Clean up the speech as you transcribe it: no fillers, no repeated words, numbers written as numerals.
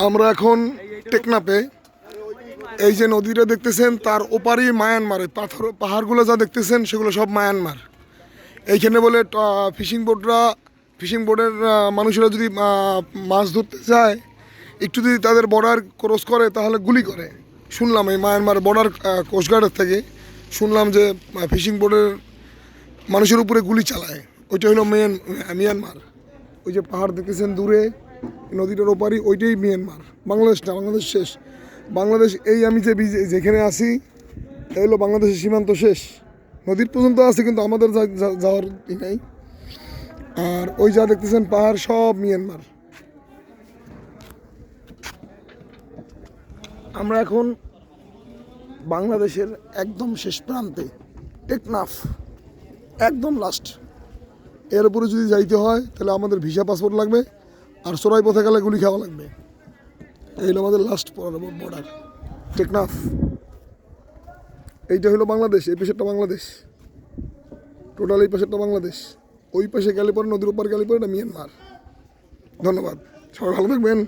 আমরা এখন টেকনাফে, এই যে নদীটা দেখতেছেন তার ওপারই মায়ানমারে পাহাড়গুলো যা দেখতেছেন সেগুলো সব মায়ানমার। এইখানে বলে ফিশিং বোর্ডের মানুষেরা যদি মাছ ধরতে যায়, একটু যদি তাদের বর্ডার ক্রস করে তাহলে গুলি করে। শুনলাম এই মায়ানমার বর্ডার কোস্টগার্ডের থেকে শুনলাম যে ফিশিং বোর্ডের মানুষের উপরে গুলি চালায়। ওইটা হলো মিয়ানমার। ওই যে পাহাড় দেখতেছেন দূরে নদীটার ওপারই, ওইটাই মিয়ানমার। বাংলাদেশ না, বাংলাদেশ শেষ। বাংলাদেশ এই আমি যেখানে আছি এই হলো বাংলাদেশের সীমান্ত শেষ। নদীর পর্যন্ত আছে কিন্তু আমাদের যাওয়ার ই নাই। আর ওই যা দেখতেছেন পাহাড় সব মিয়ানমার। আমরা এখন বাংলাদেশের একদম শেষ প্রান্তে, টেকনাফ একদম লাস্ট। এর উপরে যদি যাইতে হয় তাহলে আমাদের ভিসা পাসপোর্ট লাগবে, আর সরাই পথে গেলে গুলি খাওয়া লাগবে। এই হলো আমাদের লাস্ট বর্ডার, টেকনাফ। এইটা হলো বাংলাদেশ, এই পাশেরটা বাংলাদেশ, টোটাল এই পাশেরটা বাংলাদেশ। ওই পাশে গেলে পরে নদীর উপর গেলে পরে এটা মিয়ানমার। ধন্যবাদ, সবাই ভালো থাকবেন।